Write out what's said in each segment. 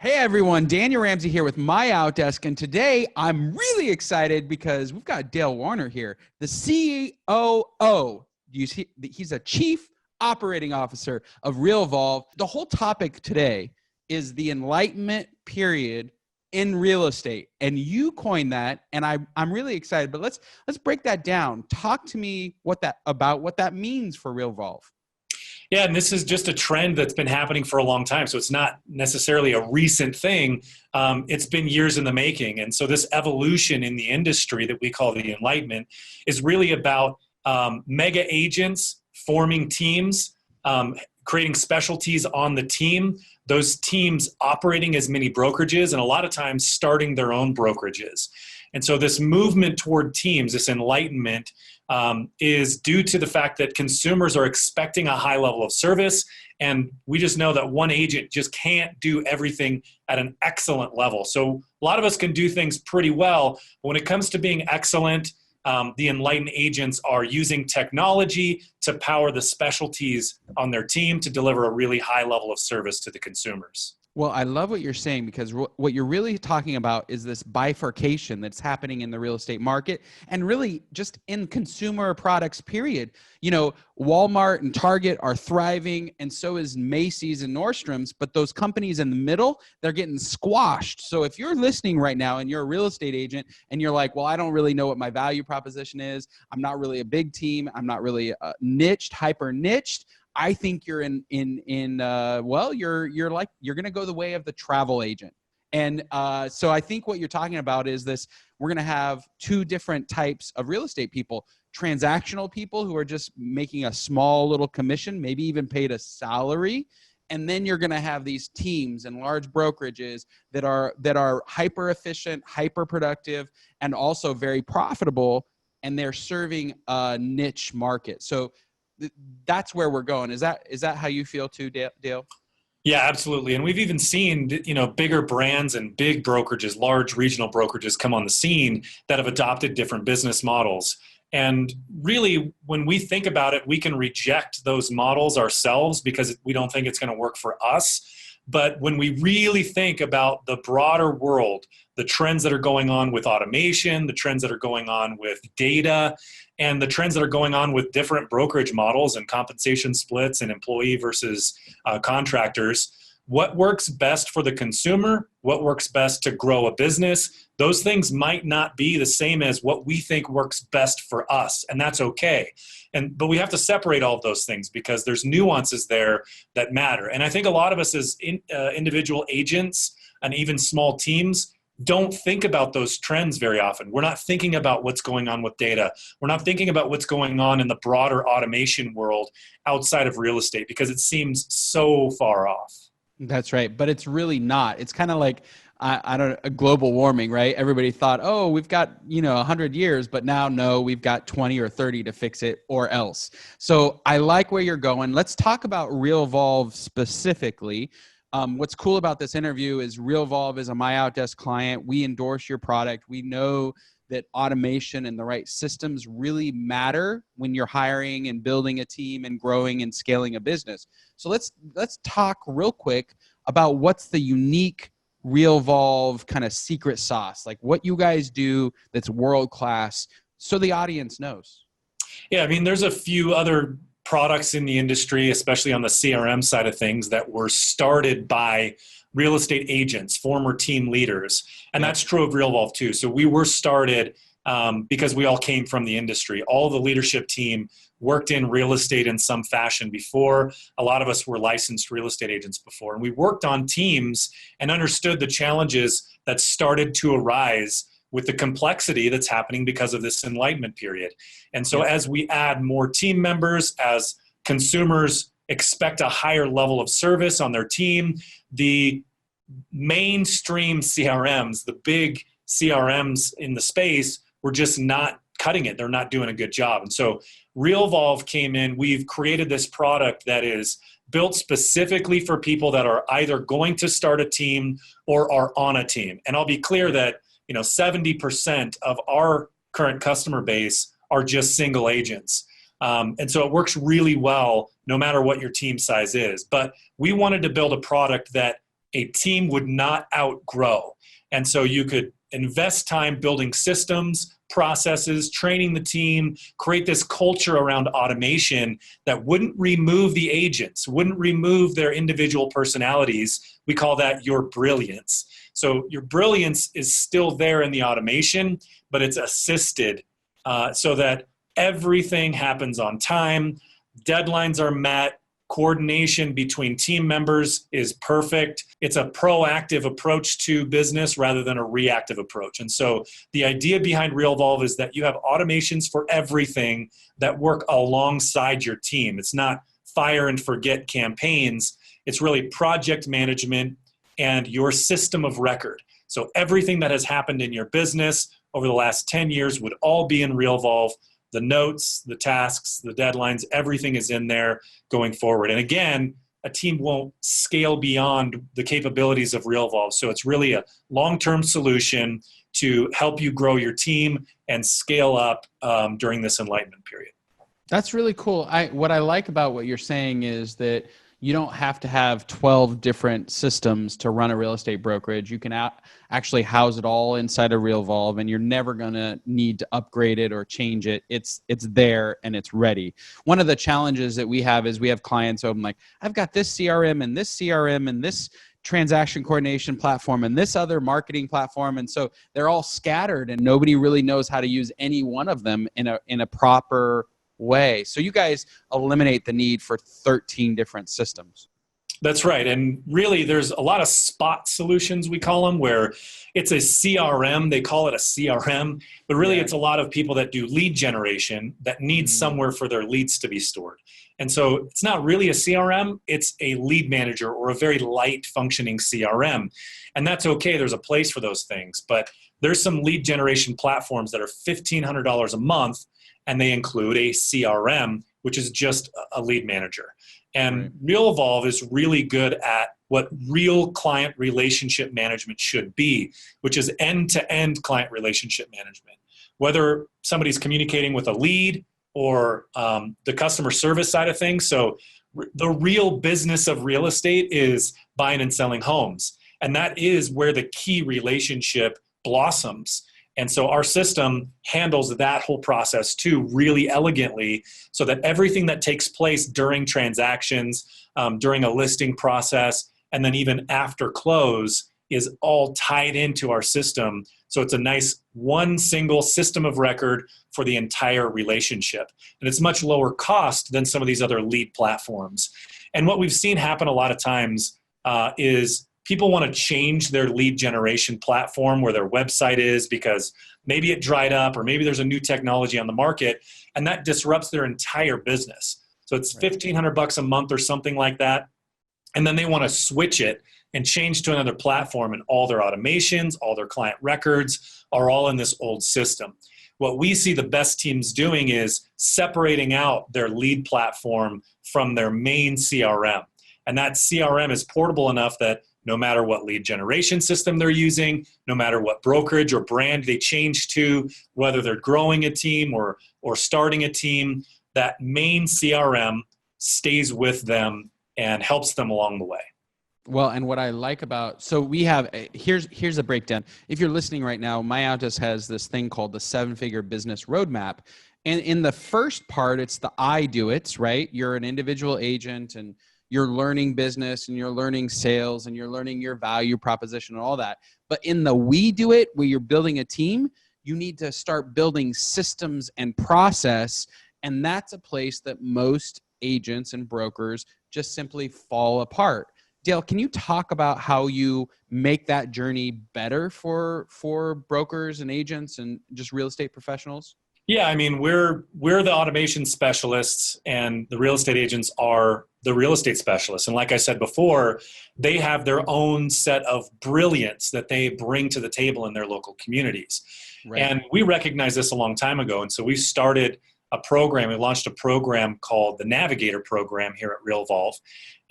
Hey everyone, Daniel Ramsey here with MyOutDesk, and today I'm really excited because we've got Dale Warner here, the COO. You see, he's a Chief Operating Officer of Realvolve. The whole topic today is the enlightenment period in real estate, and you coined that, and I'm really excited. But let's break that down. Talk to me about what that means for Realvolve. Yeah, and this is just a trend that's been happening for a long time. So it's not necessarily a recent thing. It's been years in the making. And so this evolution in the industry that we call the Enlightenment is really about mega agents forming teams, creating specialties on the team, those teams operating as mini brokerages, and a lot of times starting their own brokerages. And so this movement toward teams, this enlightenment, is due to the fact that consumers are expecting a high level of service, and we just know that one agent just can't do everything at an excellent level. So a lot of us can do things pretty well, but when it comes to being excellent, the enlightened agents are using technology to power the specialties on their team to deliver a really high level of service to the consumers. Well, I love what you're saying, because what you're really talking about is this bifurcation that's happening in the real estate market and really just in consumer products, period. You know, Walmart and Target are thriving, and so is Macy's and Nordstrom's, but those companies in the middle, they're getting squashed. So if you're listening right now and you're a real estate agent and you're like, well, I don't really know what my value proposition is, I'm not really a big team, I'm not really niched, hyper niched, I think you're you're going to go the way of the travel agent. And so I think what you're talking about is this: we're going to have two different types of real estate people: transactional people who are just making a small little commission, maybe even paid a salary. And then you're going to have these teams and large brokerages that are hyper efficient, hyper productive, and also very profitable, and they're serving a niche market. So that's where we're going. Is that how you feel too, Dale? Yeah, absolutely. And we've even seen, bigger brands and big brokerages, large regional brokerages come on the scene that have adopted different business models. And really, when we think about it, we can reject those models ourselves because we don't think it's going to work for us. But when we really think about the broader world, the trends that are going on with automation, the trends that are going on with data, and the trends that are going on with different brokerage models and compensation splits and employee versus contractors, what works best for the consumer, what works best to grow a business, those things might not be the same as what we think works best for us, and that's okay. But we have to separate all of those things because there's nuances there that matter. And I think a lot of us as individual agents and even small teams don't think about those trends very often. We're not thinking about what's going on with data. We're not thinking about what's going on in the broader automation world outside of real estate because it seems so far off. That's right. But it's really not. It's kind of like, I don't know, global warming, right? Everybody thought, oh, we've got, 100 years, but now, no, we've got 20 or 30 to fix it or else. So I like where you're going. Let's talk about Realvolve specifically. What's cool about this interview is Realvolve is a MyOutDesk client. We endorse your product. We know that automation and the right systems really matter when you're hiring and building a team and growing and scaling a business. So let's talk real quick about what's the unique Realvolve kind of secret sauce, like what you guys do that's world-class, so the audience knows. Yeah, I mean, there's a few other products in the industry, especially on the CRM side of things, that were started by real estate agents, former team leaders. And that's true of Realvolve too. So we were started because we all came from the industry. All the leadership team worked in real estate in some fashion before. A lot of us were licensed real estate agents before. And we worked on teams and understood the challenges that started to arise with the complexity that's happening because of this enlightenment period. And so as we add more team members, as consumers expect a higher level of service on their team, the mainstream CRMs, the big CRMs in the space, were just not cutting it. They're not doing a good job. And so Realvolve came in. We've created this product that is built specifically for people that are either going to start a team or are on a team. And I'll be clear that 70% of our current customer base are just single agents. And so it works really well no matter what your team size is. But we wanted to build a product that a team would not outgrow. And so you could invest time building systems, processes, training the team, create this culture around automation that wouldn't remove the agents, wouldn't remove their individual personalities. We call that your brilliance. So your brilliance is still there in the automation, but it's assisted so that everything happens on time, deadlines are met, coordination between team members is perfect. It's a proactive approach to business rather than a reactive approach. And so the idea behind Realvolve is that you have automations for everything that work alongside your team. It's not fire and forget campaigns. It's really project management and your system of record. So everything that has happened in your business over the last 10 years would all be in Realvolve. The notes, the tasks, the deadlines, everything is in there going forward. And again, a team won't scale beyond the capabilities of Realvolve. So it's really a long-term solution to help you grow your team and scale up during this enlightenment period. That's really cool. What I like about what you're saying is that you don't have to have 12 different systems to run a real estate brokerage. You can actually house it all inside of Realvolve, and you're never going to need to upgrade it or change it. It's there and it's ready. One of the challenges that we have is we have clients open like, I've got this CRM and this transaction coordination platform and this other marketing platform. And so they're all scattered and nobody really knows how to use any one of them in a proper way. So you guys eliminate the need for 13 different systems. That's right. And really, there's a lot of spot solutions, we call them, where it's a CRM. They call it a CRM, but really it's a lot of people that do lead generation that need somewhere for their leads to be stored. And so it's not really a CRM. It's a lead manager or a very light functioning CRM. And that's okay. There's a place for those things. But there's some lead generation platforms that are $1,500 a month, and they include a CRM, which is just a lead manager. And Realvolve is really good at what real client relationship management should be, which is end-to-end client relationship management. Whether somebody's communicating with a lead or the customer service side of things. So the real business of real estate is buying and selling homes. And that is where the key relationship blossoms. And so our system handles that whole process too really elegantly so that everything that takes place during transactions, during a listing process, and then even after close is all tied into our system. So it's a nice one single system of record for the entire relationship. And it's much lower cost than some of these other lead platforms. And what we've seen happen a lot of times is people want to change their lead generation platform where their website is because maybe it dried up or maybe there's a new technology on the market, and that disrupts their entire business. So it's $1,500 a month or something like that. And then they want to switch it and change to another platform, and all their automations, all their client records are all in this old system. What we see the best teams doing is separating out their lead platform from their main CRM. And that CRM is portable enough that no matter what lead generation system they're using, no matter what brokerage or brand they change to, whether they're growing a team or starting a team, that main CRM stays with them and helps them along the way. Well, and what I like about, so we have, here's a breakdown. If you're listening right now, MyOutDesk has this thing called the 7-figure business roadmap. And in the first part, it's the I do it, right? You're an individual agent and you're learning business and you're learning sales and you're learning your value proposition and all that. But in the we do it, where you're building a team, you need to start building systems and process. And that's a place that most agents and brokers just simply fall apart. Dale, can you talk about how you make that journey better for brokers and agents and just real estate professionals? Yeah, I mean, we're the automation specialists and the real estate agents are the real estate specialists. And like I said before, they have their own set of brilliance that they bring to the table in their local communities. Right. And we recognized this a long time ago. And so we started a program. We launched a program called the Navigator program here at Realvolve.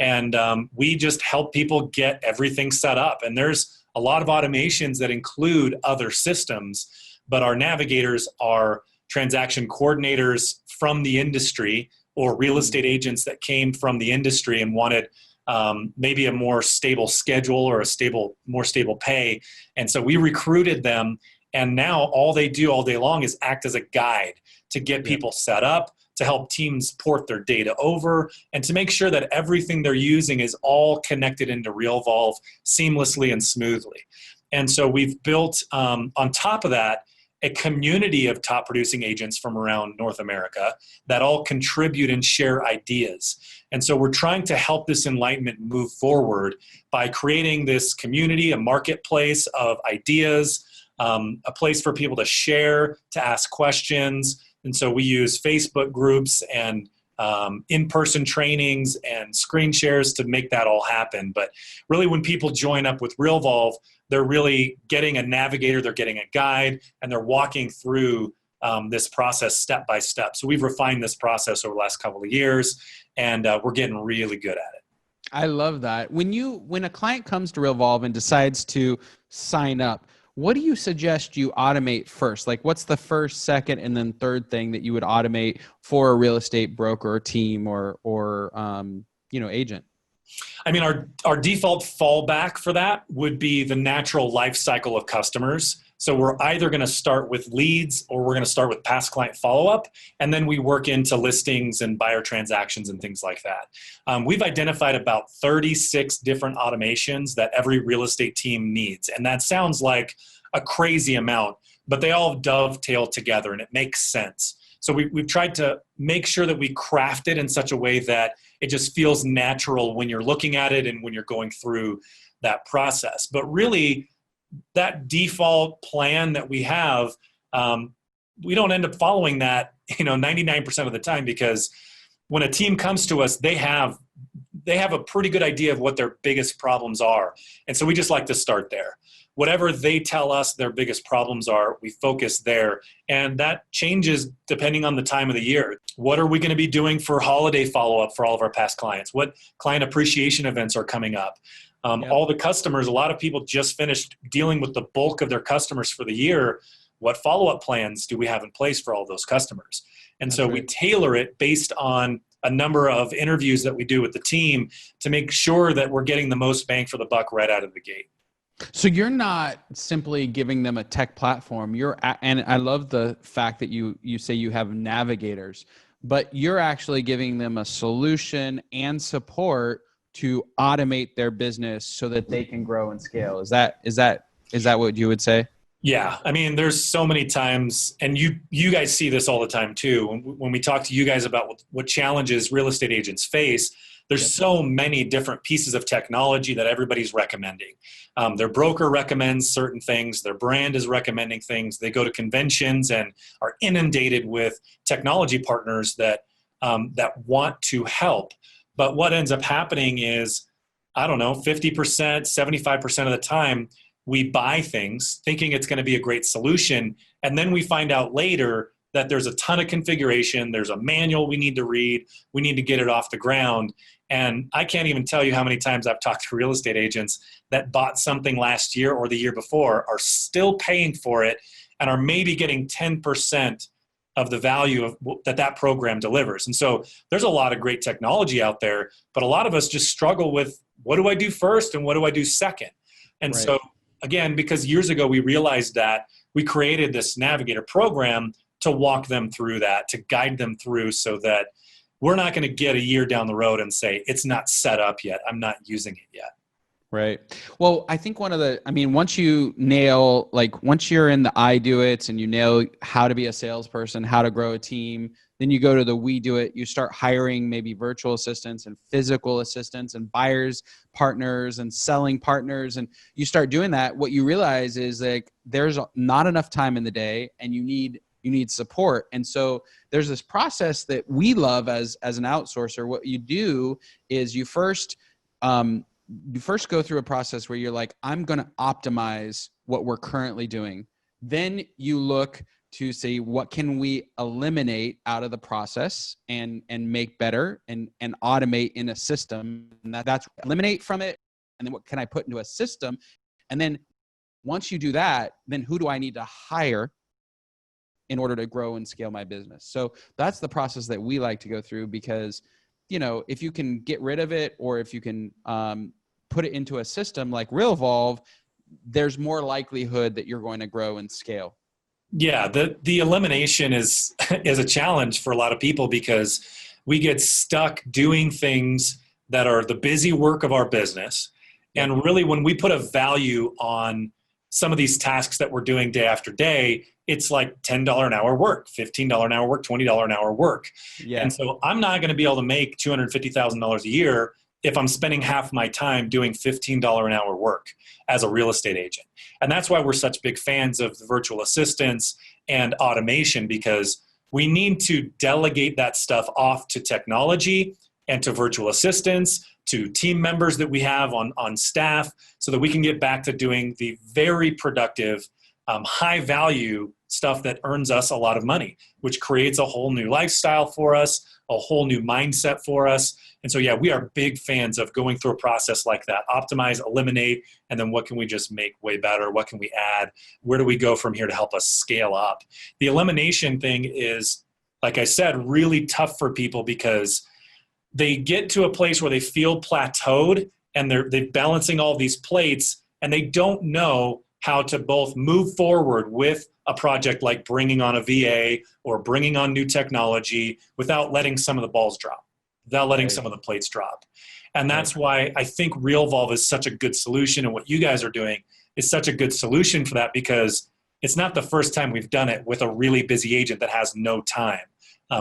And we just help people get everything set up. And there's a lot of automations that include other systems, but our navigators are transaction coordinators from the industry or real estate agents that came from the industry and wanted maybe a more stable schedule or more stable pay. And so we recruited them, and now all they do all day long is act as a guide to get people set up, to help teams port their data over, and to make sure that everything they're using is all connected into Realvolve seamlessly and smoothly. And so we've built, on top of that, a community of top producing agents from around North America that all contribute and share ideas. And so we're trying to help this enlightenment move forward by creating this community, a marketplace of ideas, a place for people to share, to ask questions. And so we use Facebook groups and in-person trainings and screen shares to make that all happen. But really, when people join up with Realvolve, they're really getting a navigator, they're getting a guide, and they're walking through this process step by step. So we've refined this process over the last couple of years, and we're getting really good at it. I love that. When a client comes to Realvolve and decides to sign up, what do you suggest you automate first? Like, what's the first, second, and then third thing that you would automate for a real estate broker or team or agent? I mean, our default fallback for that would be the natural life cycle of customers. So we're either going to start with leads or we're going to start with past client follow-up, and then we work into listings and buyer transactions and things like that. We've identified about 36 different automations that every real estate team needs. And that sounds like a crazy amount, but they all dovetail together and it makes sense. So we've tried to make sure that we craft it in such a way that it just feels natural when you're looking at it and when you're going through that process. But really, that default plan that we have, we don't end up following that 99% of the time, because when a team comes to us, they have a pretty good idea of what their biggest problems are. And so we just like to start there. Whatever they tell us their biggest problems are, we focus there. And that changes depending on the time of the year. What are we going to be doing for holiday follow-up for all of our past clients? What client appreciation events are coming up? All the customers, a lot of people just finished dealing with the bulk of their customers for the year. What follow-up plans do we have in place for all those customers? And so we tailor it based on a number of interviews that we do with the team to make sure that we're getting the most bang for the buck right out of the gate. So you're not simply giving them a tech platform. And I love the fact that you say you have navigators, but you're actually giving them a solution and support to automate their business so that they can grow and scale. Is that what you would say? Yeah. I mean, there's so many times, and you guys see this all the time too. When we talk to you guys about what challenges real estate agents face, there's so many different pieces of technology that everybody's recommending. Their broker recommends certain things. Their brand is recommending things. They go to conventions and are inundated with technology partners that want to help. But what ends up happening is, 50%, 75% of the time, we buy things thinking it's going to be a great solution. And then we find out later that there's a ton of configuration. There's a manual we need to read. We need to get it off the ground. And I can't even tell you how many times I've talked to real estate agents that bought something last year or the year before, are still paying for it, and are maybe getting 10% of the value of that program delivers. And so there's a lot of great technology out there, but a lot of us just struggle with, what do I do first and what do I do second? And so again, because years ago we realized that, we created this navigator program to walk them through that, to guide them through, so that we're not going to get a year down the road and say, it's not set up yet, I'm not using it yet. Right. Well, I think once you nail, once you're in the I do it and you nail how to be a salesperson, how to grow a team, then you go to the we do it. You start hiring maybe virtual assistants and physical assistants and buyers partners and selling partners. And you start doing that. What you realize is there's not enough time in the day, and you need support. And so there's this process that we love as an outsourcer. What you do is you first go through a process where you're like, I'm going to optimize what we're currently doing. Then you look to see, what can we eliminate out of the process and make better and automate in a system. And that's eliminate from it. And then what can I put into a system? And then once you do that, then who do I need to hire in order to grow and scale my business? So that's the process that we like to go through, because if you can get rid of it, or if you can put it into a system like Realvolve, there's more likelihood that you're going to grow and scale. Yeah, the elimination is is a challenge for a lot of people because we get stuck doing things that are the busy work of our business. Yep. And really, when we put a value on some of these tasks that we're doing day after day, it's like $10 an hour work, $15 an hour work, $20 an hour work. Yeah. And so I'm not going to be able to make $250,000 a year if I'm spending half my time doing $15 an hour work as a real estate agent. And that's why we're such big fans of the virtual assistants and automation, because we need to delegate that stuff off to technology and to virtual assistants, to team members that we have on staff, so that we can get back to doing the very productive, high value stuff that earns us a lot of money, which creates a whole new lifestyle for us, a whole new mindset for us. And so, yeah, we are big fans of going through a process like that: optimize, eliminate, and then what can we just make way better? What can we add? Where do we go from here to help us scale up? The elimination thing is, like I said, really tough for people because they get to a place where they feel plateaued and they're balancing all these plates, and they don't know how to both move forward with a project like bringing on a VA or bringing on new technology without letting some of the balls drop, without letting some of the plates drop. And that's why I think Realvolve is such a good solution, and what you guys are doing is such a good solution for that, because it's not the first time we've done it with a really busy agent that has no time.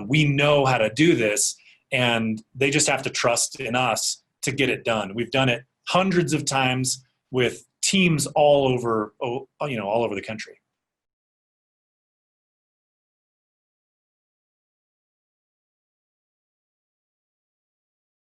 We know how to do this, and they just have to trust in us to get it done. We've done it hundreds of times with teams all over the country.